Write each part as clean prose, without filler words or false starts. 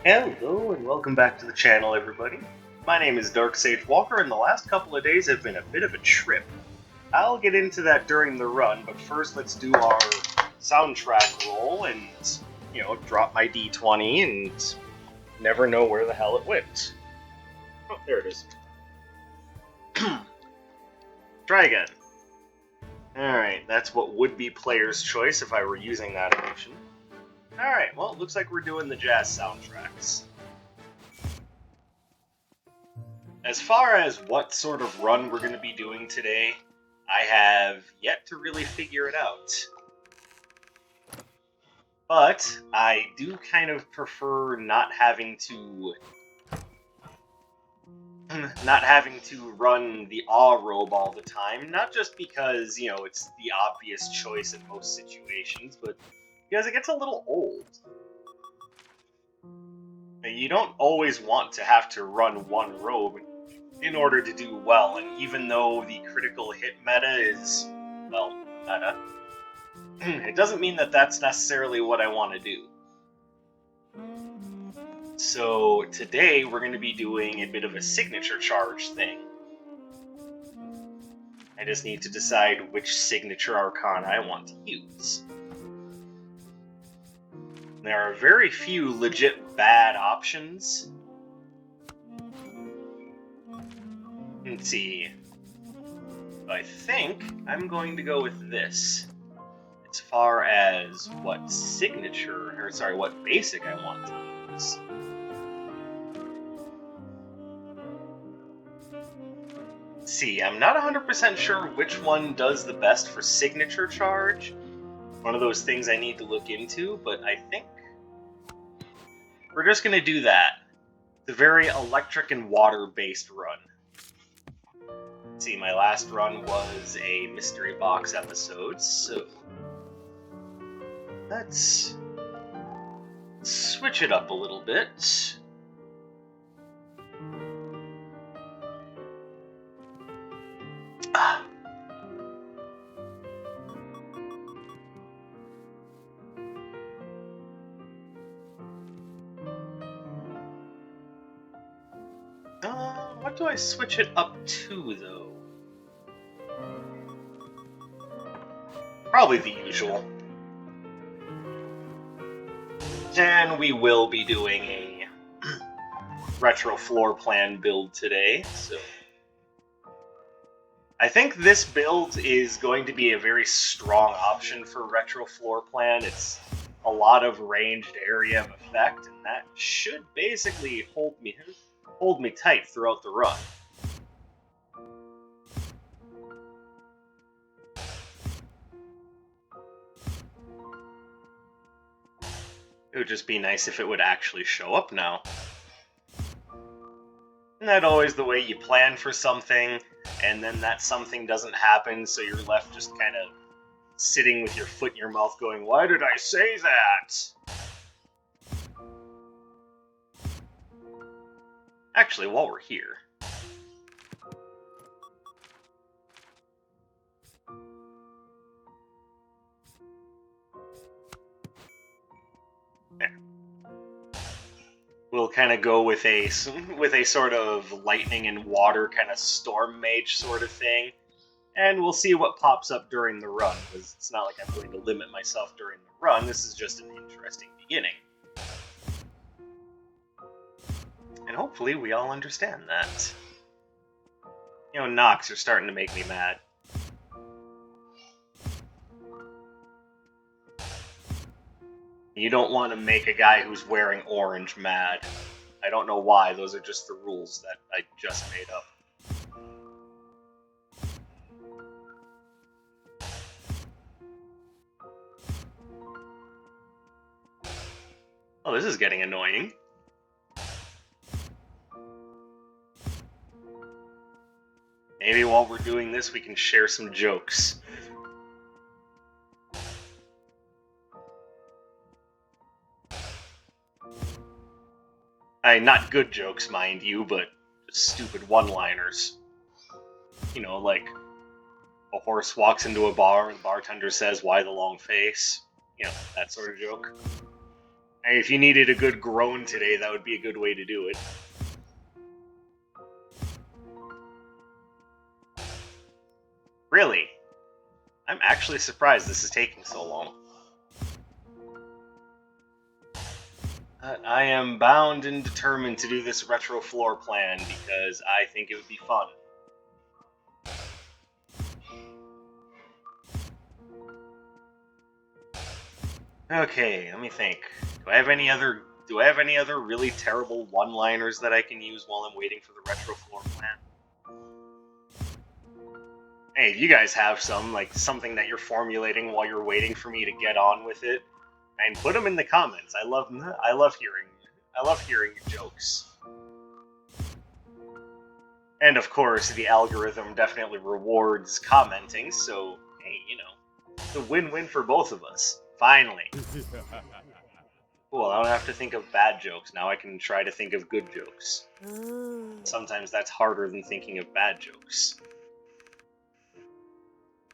Hello and welcome back to the channel, everybody. My name is Dark Sage Walker, and the last couple of days have been a bit of a trip. I'll get into that during the run, but first let's do our soundtrack roll and, drop my D20 and never know where the hell it went. Oh, there it is. Try again. Alright, that's what would be player's choice if I were using that emotion. Alright, well, it looks like we're doing the jazz soundtracks. As far as what sort of run we're going to be doing today, I have yet to really figure it out. But I do kind of prefer not having to run the awe robe all the time, not just because, it's the obvious choice in most situations, but because it gets a little old. You don't always want to have to run one robe in order to do well, and even though the critical hit meta is, well, meta, it doesn't mean that that's necessarily what I want to do. So today we're going to be doing a bit of a signature charge thing. I just need to decide which signature arcana I want to use. There are very few legit bad options. Let's see. I think I'm going to go with this. As far as what what basic I want to use. See, I'm not 100% sure which one does the best for signature charge. One of those things I need to look into, but I think we're just going to do that. It's a very electric and water-based run. See, my last run was a mystery box episode, so let's switch it up a little bit. What do I switch it up to, though? Probably the usual. And we will be doing a retro floor plan build today, so I think this build is going to be a very strong option for retro floor plan. It's a lot of ranged area of effect, and that should basically hold me tight throughout the run. It would just be nice if it would actually show up now. Isn't that always the way you plan for something, and then that something doesn't happen, so you're left just kind of sitting with your foot in your mouth going, why did I say that? Actually, while we're here, there. We'll kind of go with a sort of lightning and water kind of storm mage sort of thing, and we'll see what pops up during the run, because it's not like I'm going to limit myself during the run. This is just an interesting beginning. And hopefully we all understand that. Nox, you're starting to make me mad. You don't want to make a guy who's wearing orange mad. I don't know why, those are just the rules that I just made up. Oh, this is getting annoying. Maybe while we're doing this, we can share some jokes. Not good jokes, mind you, but stupid one-liners. Like, a horse walks into a bar and the bartender says, why the long face? That sort of joke. If you needed a good groan today, that would be a good way to do it. Really? I'm actually surprised this is taking so long. I am bound and determined to do this retro floor plan because I think it would be fun. Okay, let me think. Do I have any other really terrible one-liners that I can use while I'm waiting for the retro floor plan? Hey, if you guys have some, like something that you're formulating while you're waiting for me to get on with it, and put them in the comments. I love hearing jokes. And of course, the algorithm definitely rewards commenting, so hey, you know, it's a win-win for both of us. Finally. Cool, I don't have to think of bad jokes. Now I can try to think of good jokes. Sometimes that's harder than thinking of bad jokes.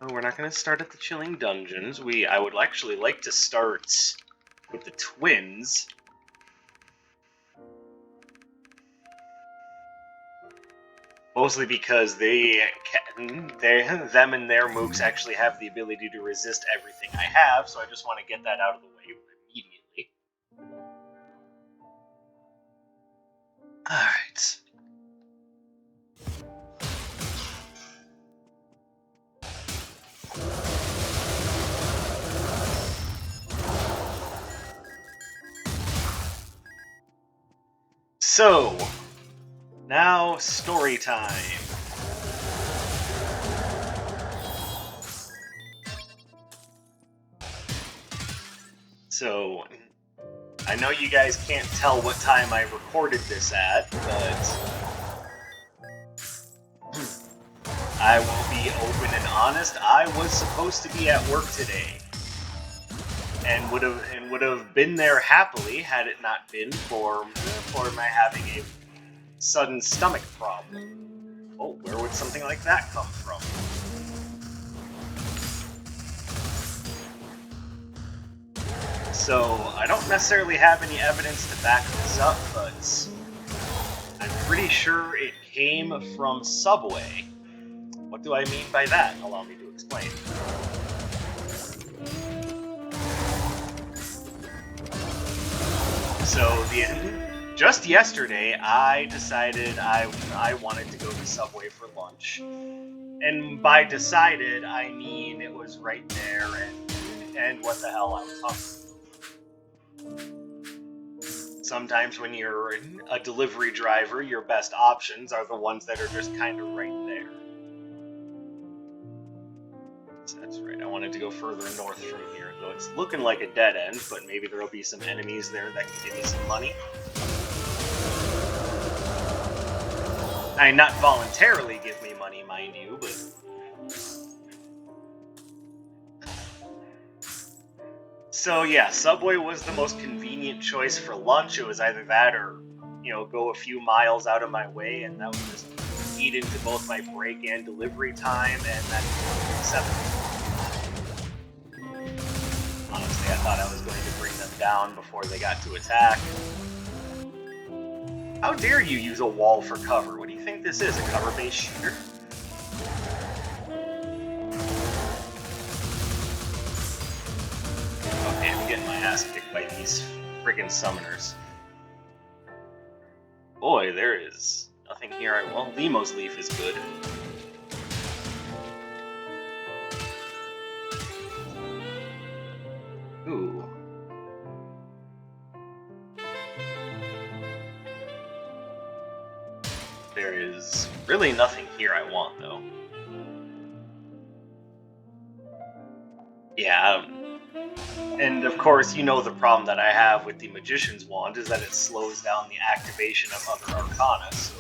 Oh, we're not going to start at the Chilling Dungeons. I would actually like to start with the twins. Mostly because them and their mooks actually have the ability to resist everything I have, so I just want to get that out of the way immediately. Alright. So, now story time. So, I know you guys can't tell what time I recorded this at, but I will be open and honest. I was supposed to be at work today, and would have been there happily had it not been for my having a sudden stomach problem. Oh, where would something like that come from? So, I don't necessarily have any evidence to back this up, but I'm pretty sure it came from Subway. What do I mean by that? Allow me to explain. So, just yesterday, I decided I wanted to go to Subway for lunch. And by decided, I mean it was right there, and what the hell, I was hungry. Sometimes when you're a delivery driver, your best options are the ones that are just kind of right there. So that's right, I wanted to go further north from here, though it's looking like a dead end, but maybe there'll be some enemies there that can give me some money. Not voluntarily give me money, mind you, but... So yeah, Subway was the most convenient choice for lunch. It was either that or, go a few miles out of my way, and that would just eat into both my break and delivery time, and that's 7. Honestly, I thought I was going to bring them down before they got to attack. How dare you use a wall for cover? What do you think this is, a cover-based shooter? Okay, I'm getting my ass kicked by these friggin' summoners. Boy, there is nothing here well, Limo's Leaf is good. Ooh. There is really nothing here I want, though. Yeah, and of course, you know the problem that I have with the Magician's Wand is that it slows down the activation of other Arcana, so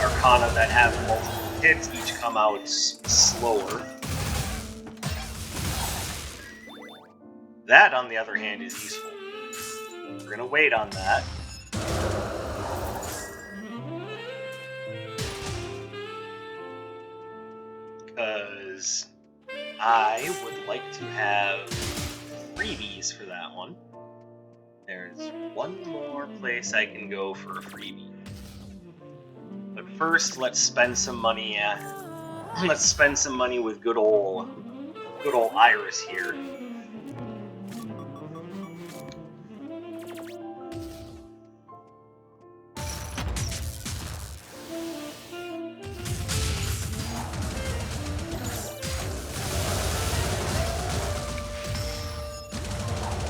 Arcana that have multiple hits each come out slower. That, on the other hand, is useful. We're gonna wait on that. Because I would like to have freebies for that one. There's one more place I can go for a freebie. But first, let's spend some money. Let's spend some money with good old Iris here.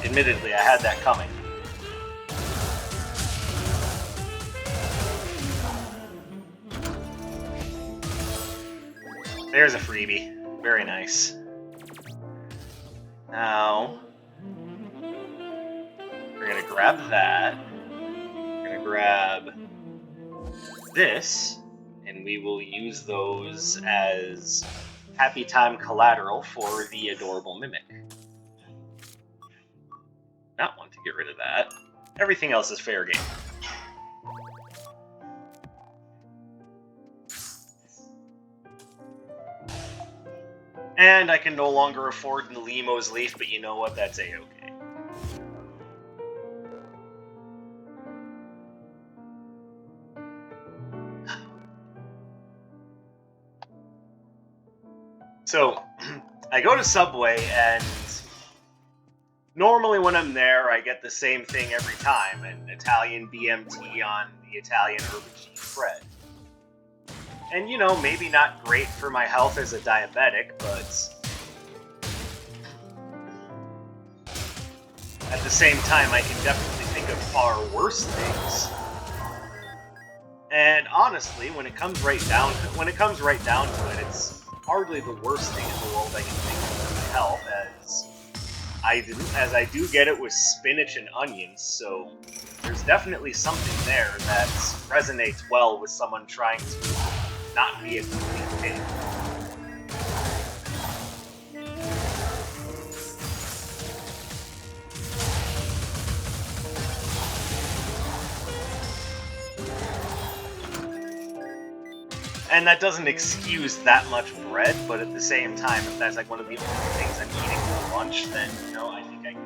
Admittedly, I had that coming. There's a freebie. Very nice. Now, we're gonna grab that. We're gonna grab this, and we will use those as happy time collateral for the adorable mimic. Not want to get rid of that. Everything else is fair game. And I can no longer afford Nalimo's Leaf, but you know what? That's a-okay. So, I go to Subway, and normally when I'm there, I get the same thing every time, an Italian BMT on the Italian urban cheese bread. And, you know, maybe not great for my health as a diabetic, but at the same time, I can definitely think of far worse things. And honestly, when it comes right down to it, it's hardly the worst thing in the world I can think of for my health, as I do get it with spinach and onions, so there's definitely something there that resonates well with someone trying to not be a complete pig. And that doesn't excuse that much bread, but at the same time, if that's like one of the only things I'm eating for lunch, then, you know, I think I can.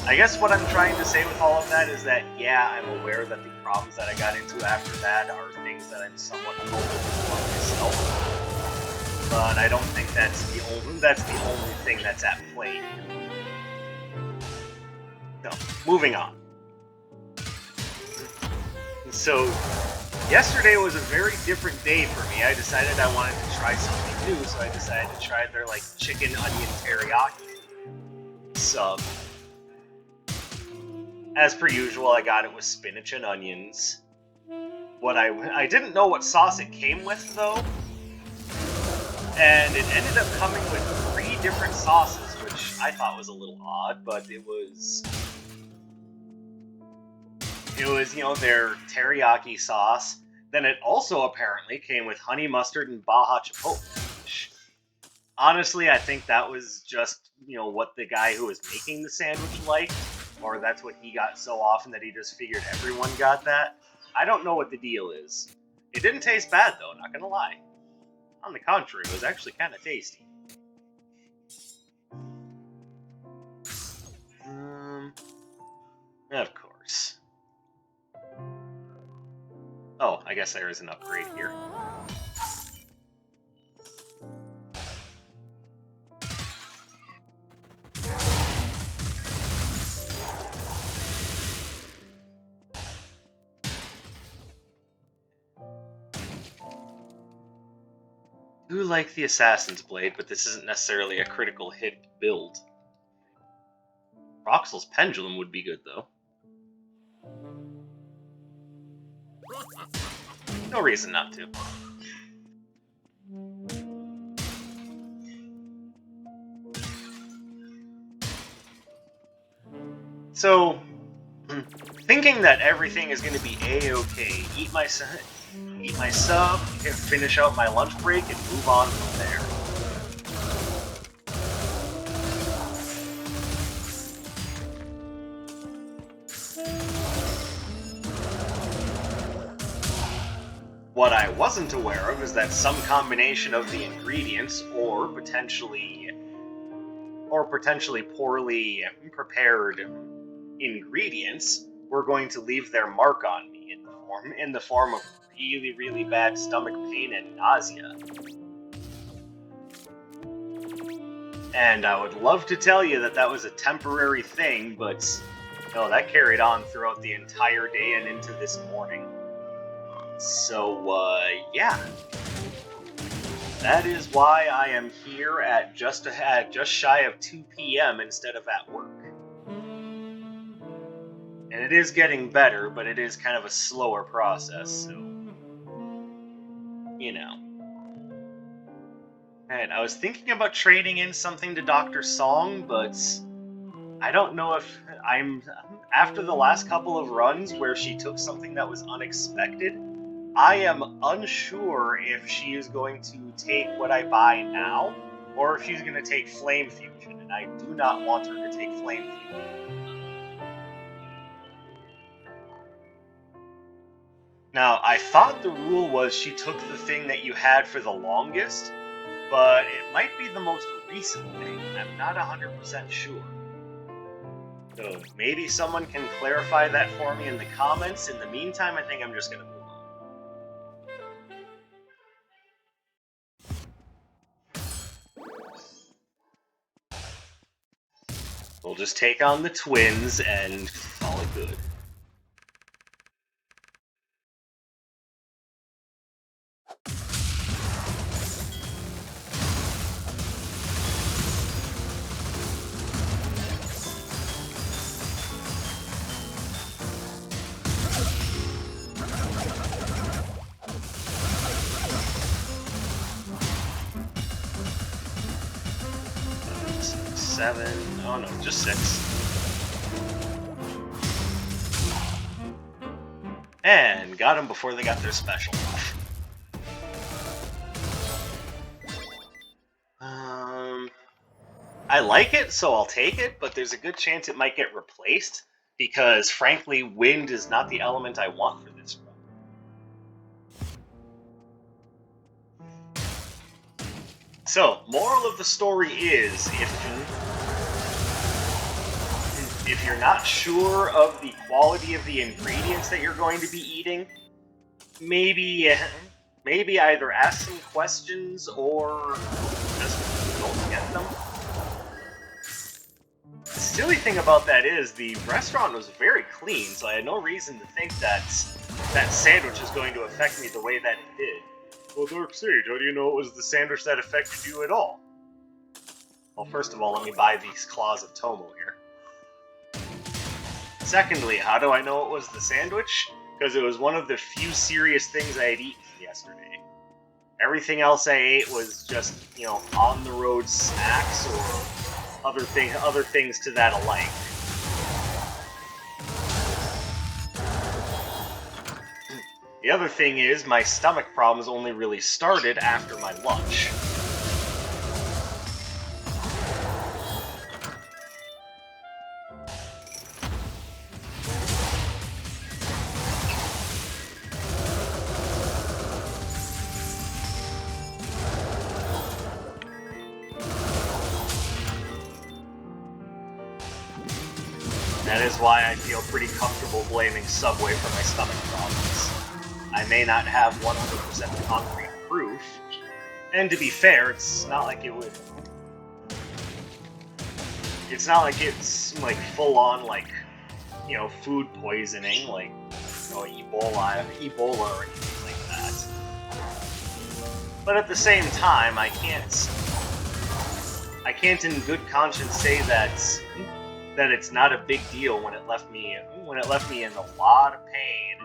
I guess what I'm trying to say with all of that is that, yeah, I'm aware that the problems that I got into after that are things that I'm somewhat culpable for myself. But I don't think that's the only thing that's at play. So, moving on. So, yesterday was a very different day for me. I decided I wanted to try something new, so I decided to try their, like, chicken onion teriyaki sub. As per usual, I got it with spinach and onions. I didn't know what sauce it came with, though. And it ended up coming with 3 different sauces, which I thought was a little odd, but it was, you know, their teriyaki sauce. Then it also apparently came with honey mustard and Baja Chipotle, which, honestly, I think that was just, you know, what the guy who was making the sandwich liked. Or that's what he got so often that he just figured everyone got that. I don't know what the deal is. It didn't taste bad, though, not gonna lie. On the contrary, it was actually kind of tasty. Of course. Oh, I guess there is an upgrade here. I do like the Assassin's Blade, but this isn't necessarily a critical hit build. Roxel's Pendulum would be good, though. No reason not to. So, thinking that everything is going to be a-okay, eat my sub, finish out my lunch break, and move on from there. What I wasn't aware of is that some combination of the ingredients, or or potentially poorly prepared ingredients were going to leave their mark on me in the form of really, really bad stomach pain and nausea. And I would love to tell you that that was a temporary thing, but no, that carried on throughout the entire day and into this morning. So, yeah. That is why I am here at just shy of 2 p.m. instead of at work. And it is getting better, but it is kind of a slower process, so, you know. And I was thinking about trading in something to Dr. Song, but I don't know if after the last couple of runs where she took something that was unexpected, I am unsure if she is going to take what I buy now, or if she's going to take Flame Fusion, and I do not want her to take Flame Fusion. Now, I thought the rule was she took the thing that you had for the longest, but it might be the most recent thing. I'm not 100% sure. So maybe someone can clarify that for me in the comments. In the meantime, I think I'm just going to move on. We'll just take on the twins and call it good. Seven. Oh no, just 6. And got them before they got their special off. I like it, so I'll take it, but there's a good chance it might get replaced, because frankly, wind is not the element I want for this run. So, moral of the story is, if you're not sure of the quality of the ingredients that you're going to be eating, maybe either ask some questions or just don't get them. The silly thing about that is the restaurant was very clean, so I had no reason to think that that sandwich was going to affect me the way that it did. Well, Dark Sage, how do you know it was the sandwich that affected you at all? Well, first of all, let me buy these Claws of Tomo here. Secondly, how do I know it was the sandwich? Because it was one of the few serious things I had eaten yesterday. Everything else I ate was just, on-the-road snacks or other things to that alike. The other thing is, my stomach problems only really started after my lunch. That is why I feel pretty comfortable blaming Subway for my stomach problems. I may not have 100% concrete proof, and to be fair, it's not like it would... It's not like it's, full-on, food poisoning, Ebola or anything like that. But at the same time, I can't in good conscience say that it's not a big deal when it left me in a lot of pain.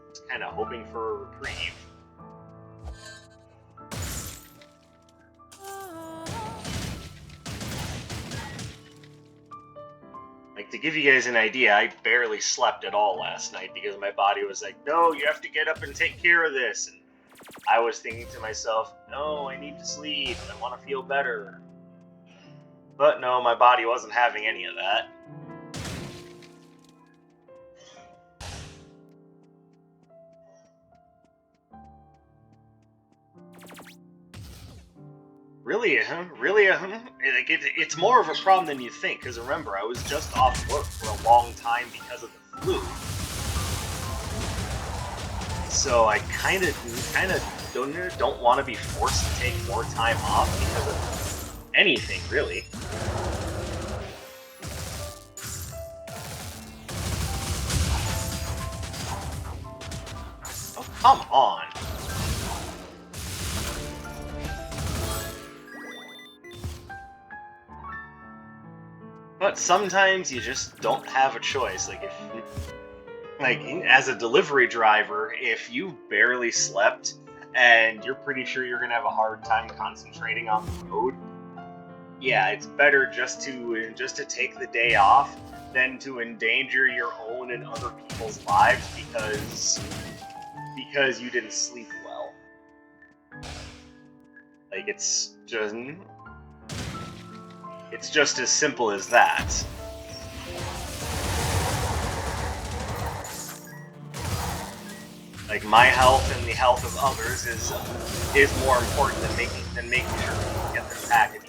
Just kind of hoping for a reprieve. To give you guys an idea, I barely slept at all last night because my body was like, no, you have to get up and take care of this. And I was thinking to myself, no, I need to sleep. I want to feel better. But no, my body wasn't having any of that. Really, It's more of a problem than you think, because remember, I was just off work for a long time because of the flu. So I kind of don't want to be forced to take more time off because of anything, really. Oh, come on. But sometimes you just don't have a choice. Like, as a delivery driver, if you barely slept and you're pretty sure you're gonna have a hard time concentrating on the road, yeah, it's better just to take the day off than to endanger your own and other people's lives because you didn't sleep well. Like, it's just as simple as that. Like, my health and the health of others is more important than making sure people get their packages.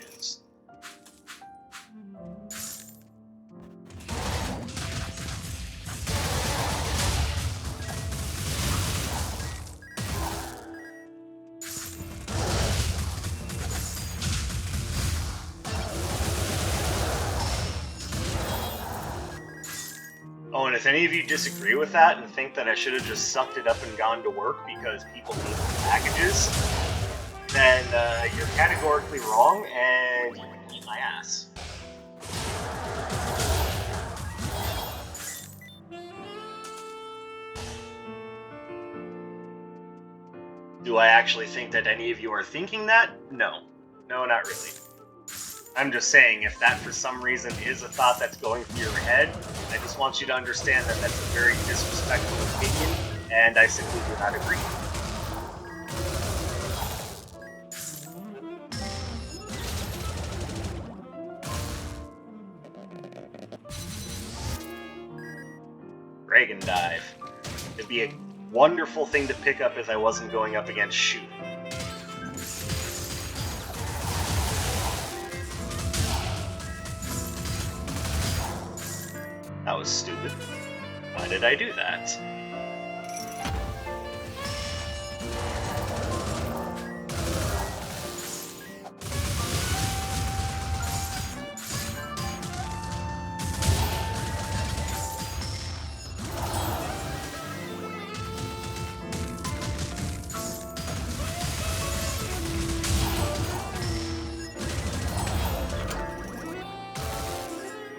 Oh, and if any of you disagree with that and think that I should have just sucked it up and gone to work because people need packages, then you're categorically wrong and you can eat my ass. Do I actually think that any of you are thinking that? No. No, not really. I'm just saying, if that for some reason is a thought that's going through your head, I just want you to understand that that's a very disrespectful opinion, and I simply do not agree. Dragon Dive. It'd be a wonderful thing to pick up if I wasn't going up against Shoot. That was stupid. Why did I do that?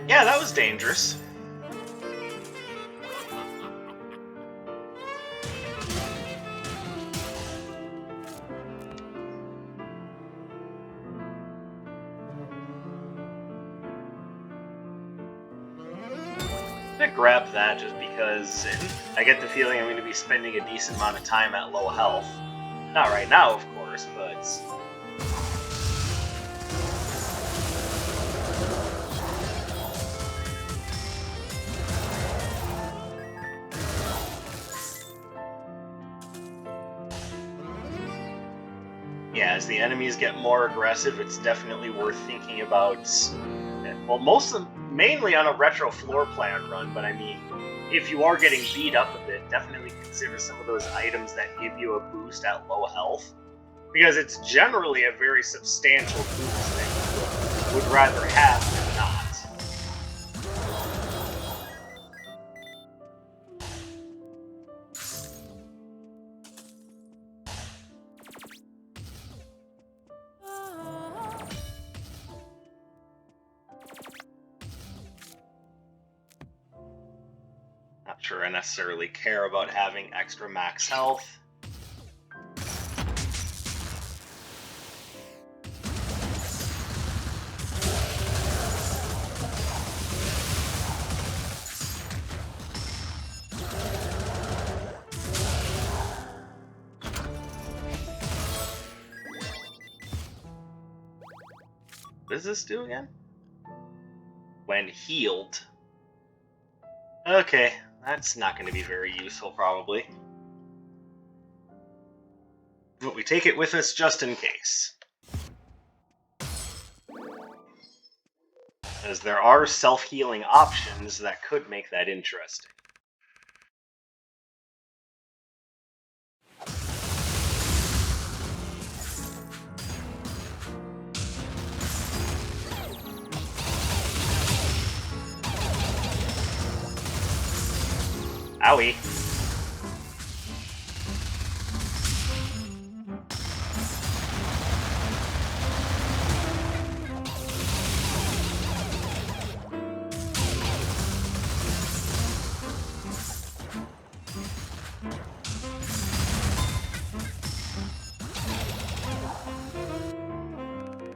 Yeah, that was dangerous. I'm gonna grab that just because I get the feeling I'm going to be spending a decent amount of time at low health. Not right now, of course, but... yeah, as the enemies get more aggressive, it's definitely worth thinking about... well, mainly on a retro floor plan run, but I mean, if you are getting beat up a bit, definitely consider some of those items that give you a boost at low health, because it's generally a very substantial boost that you would rather have than not. Not sure I necessarily care about having extra max health. What does this do again? When healed. Okay, that's not going to be very useful, probably. But we take it with us just in case. as there are self-healing options that could make that interesting. Owie.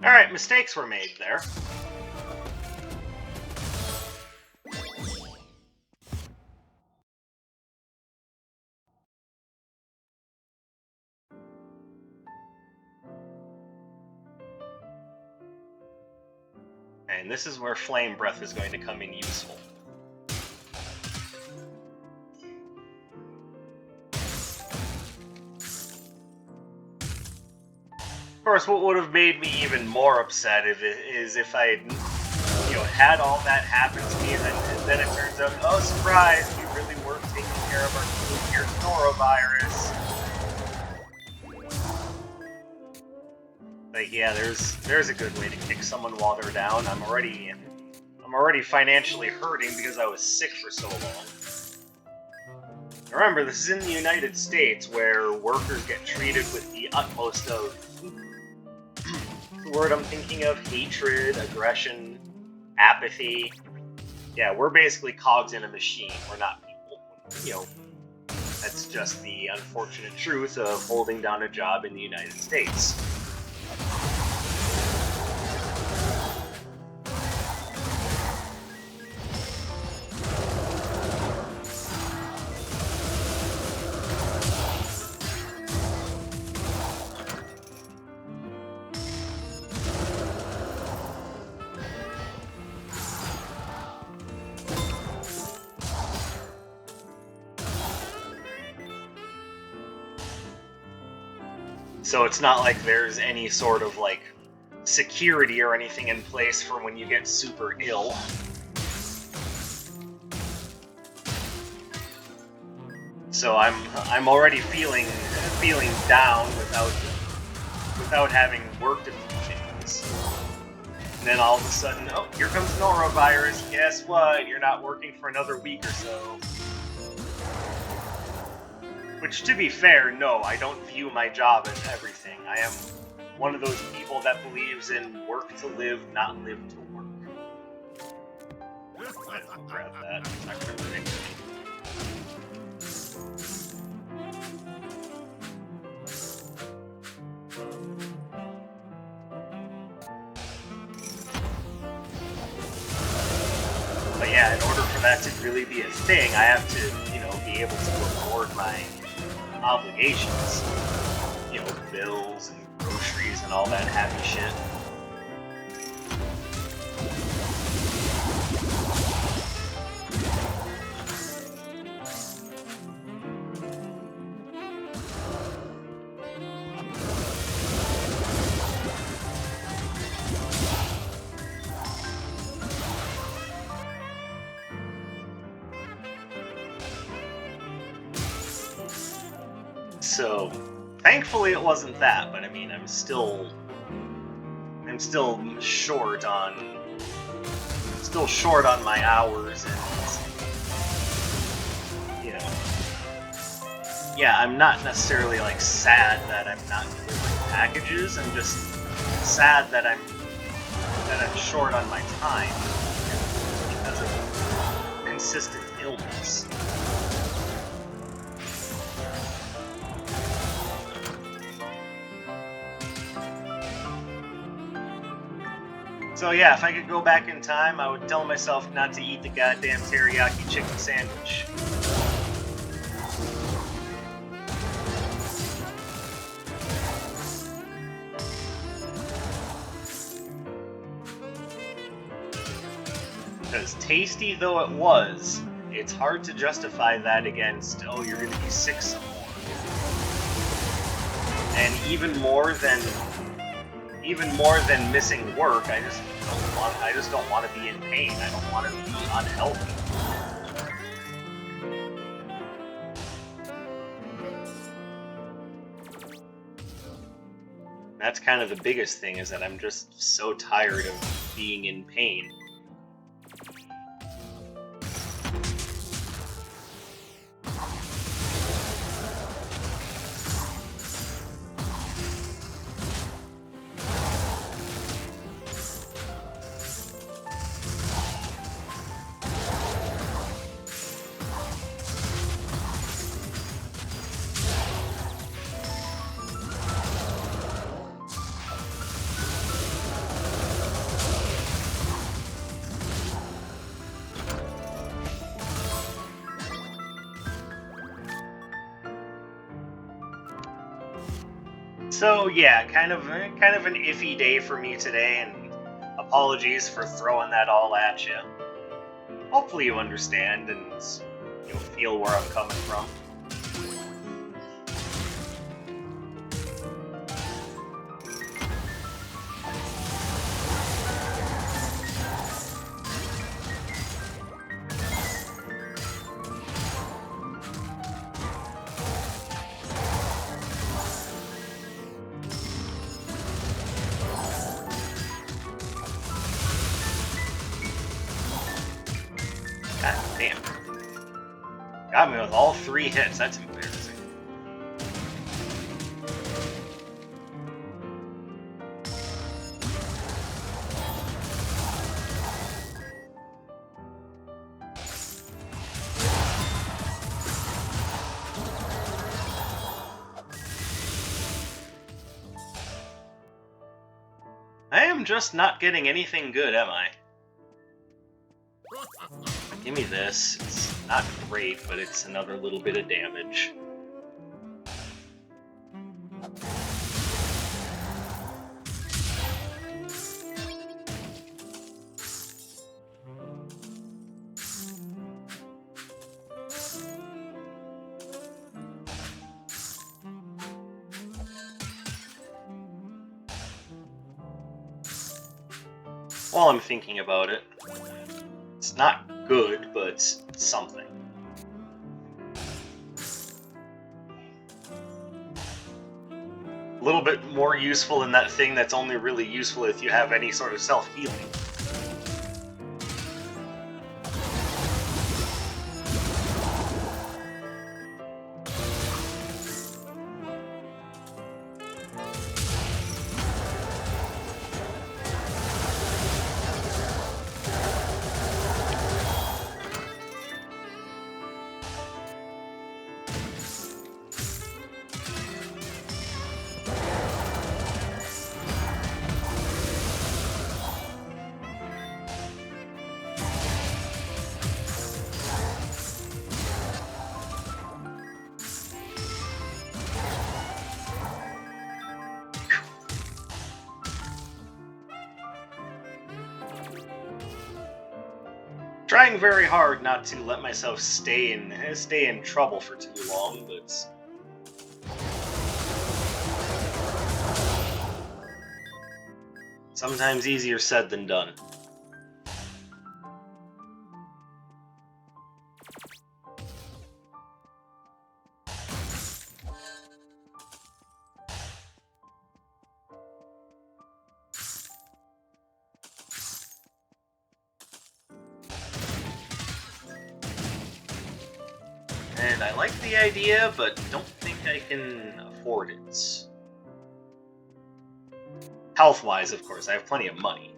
Alright, mistakes were made there. And this is where Flame Breath is going to come in useful. Of course, what would have made me even more upset is if I had all that happen to me, and then it turns out, oh, surprise, we really weren't taking care of our nuclear norovirus. Like, yeah, there's a good way to kick someone while they're down. I'm already financially hurting because I was sick for so long. Remember, this is in the United States, where workers get treated with the utmost of the word I'm thinking of, hatred, aggression, apathy. Yeah, we're basically cogs in a machine. We're not people. That's just the unfortunate truth of holding down a job in the United States. So it's not like there's any sort of, like, security or anything in place for when you get super ill. So I'm already feeling down without having worked a few days. And then all of a sudden, oh, here comes norovirus. Guess what? You're not working for another week or so. Which, to be fair, no, I don't view my job as everything. I am one of those people that believes in work to live, not live to work. I'll grab that. It's not gonna hurt anything. But yeah, in order for that to really be a thing, I have to, be able to afford my obligations, bills and groceries and all that happy shit. So, thankfully it wasn't that, but I mean, I'm still short on my hours, and yeah, I'm not necessarily like sad that I'm not delivering packages. I'm just sad that I'm short on my time because of consistent illness. So yeah, if I could go back in time, I would tell myself not to eat the goddamn teriyaki chicken sandwich. Because tasty though it was, it's hard to justify that against, oh, you're gonna be sick some more. And even more than even more than missing work, I just don't want to be in pain. I don't want to be unhealthy. That's kind of the biggest thing, is that I'm just so tired of being in pain. So yeah, kind of an iffy day for me today, and apologies for throwing that all at you. Hopefully you understand and you'll feel where I'm coming from. God damn. Got me with all 3 hits, that's embarrassing. I am just not getting anything good, am I? Give me this. It's not great, but it's another little bit of damage. While I'm thinking about it, it's not good, but it's something. A little bit more useful than that thing that's only really useful if you have any sort of self-healing. Trying very hard not to let myself stay in trouble for too long, but sometimes easier said than done. And I like the idea, but don't think I can afford it. Health-wise, of course, I have plenty of money.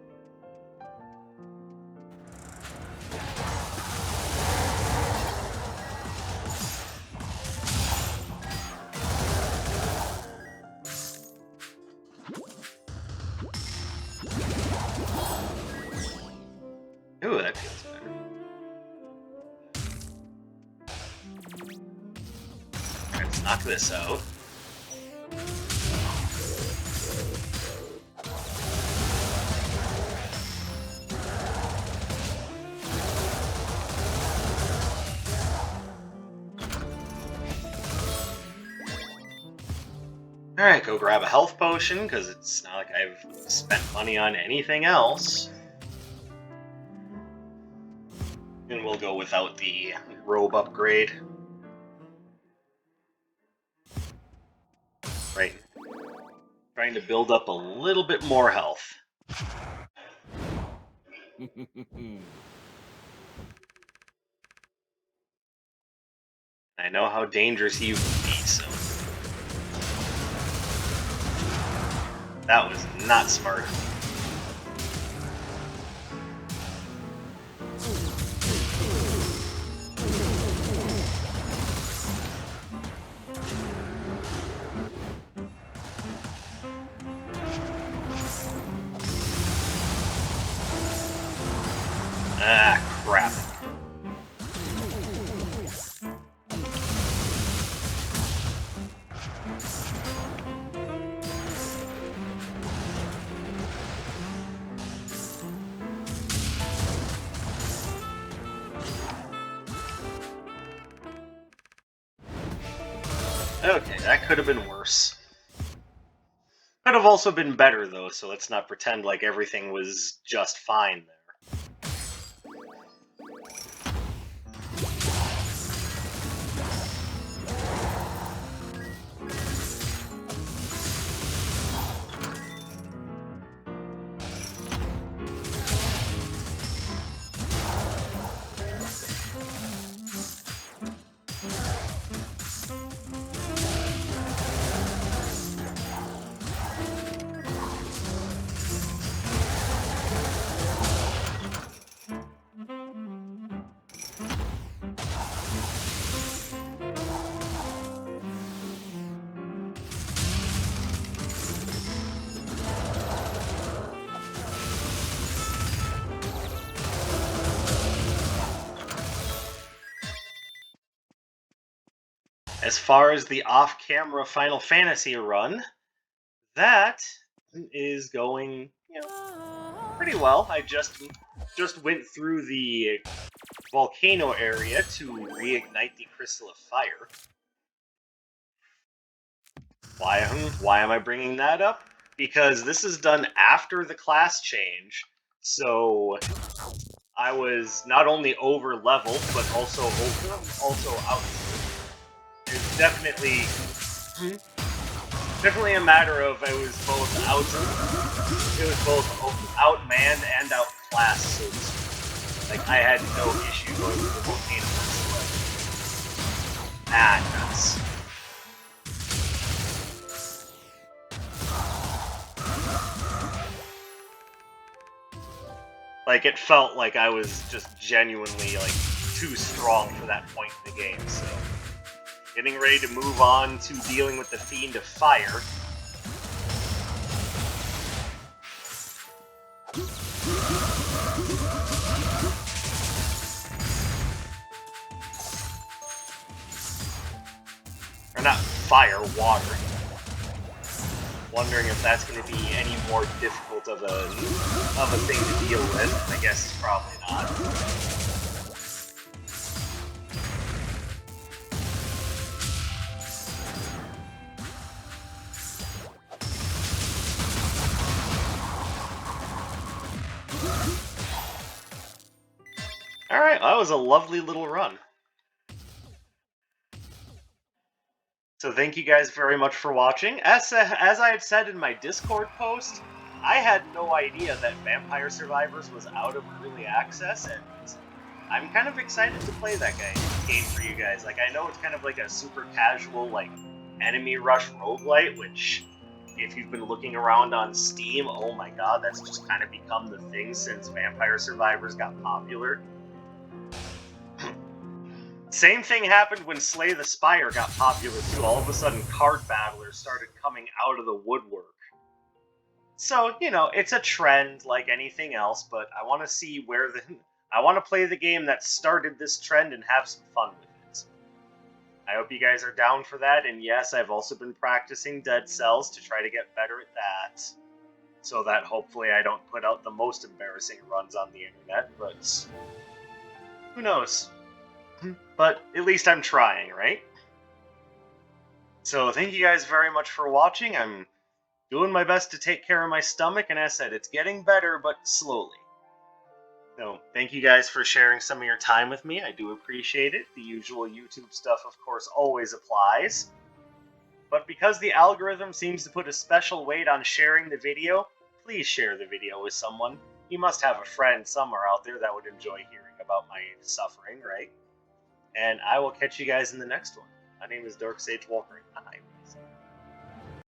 Ooh, that feels better. Let's knock this out. Alright, go grab a health potion, because it's not like I've spent money on anything else. And we'll go without the robe upgrade. Right. Trying to build up a little bit more health. I know how dangerous you can be, so... That was not smart. Ah, crap. Okay, that could have been worse. Could have also been better, though, so let's not pretend like everything was just fine there. As far as the off-camera Final Fantasy run, that is going, pretty well. I just went through the volcano area to reignite the Crystal of Fire. Why am I bringing that up? Because this is done after the class change, so I was not only over leveled but also out. It's definitely a matter of I was both outmanned and outclassed. So like I had no issue going through the volcano. Nuts. Like, it felt like I was just genuinely, like, too strong for that point in the game, so... Getting ready to move on to dealing with the Fiend of Fire. Or not fire, water. Wondering if that's going to be any more difficult of a thing to deal with. I guess it's probably not. Alright, that was a lovely little run. So thank you guys very much for watching. As I had said in my Discord post, I had no idea that Vampire Survivors was out of early access, and I'm kind of excited to play that game for you guys. Like, I know it's kind of like a super casual, like, enemy rush roguelite, which, if you've been looking around on Steam, oh my god, that's just kind of become the thing since Vampire Survivors got popular. Same thing happened when Slay the Spire got popular too. All of a sudden, card battlers started coming out of the woodwork. So, it's a trend like anything else, but I want to see I want to play the game that started this trend and have some fun with it. I hope you guys are down for that, and yes, I've also been practicing Dead Cells to try to get better at that. So that hopefully I don't put out the most embarrassing runs on the internet, but who knows? But at least I'm trying, right? So thank you guys very much for watching. I'm doing my best to take care of my stomach, and as I said, it's getting better, but slowly. So thank you guys for sharing some of your time with me. I do appreciate it. The usual YouTube stuff, of course, always applies. But because the algorithm seems to put a special weight on sharing the video, please share the video with someone. You must have a friend somewhere out there that would enjoy hearing about my suffering, right? And I will catch you guys in the next one. My name is Dark Sage Walker. Hi.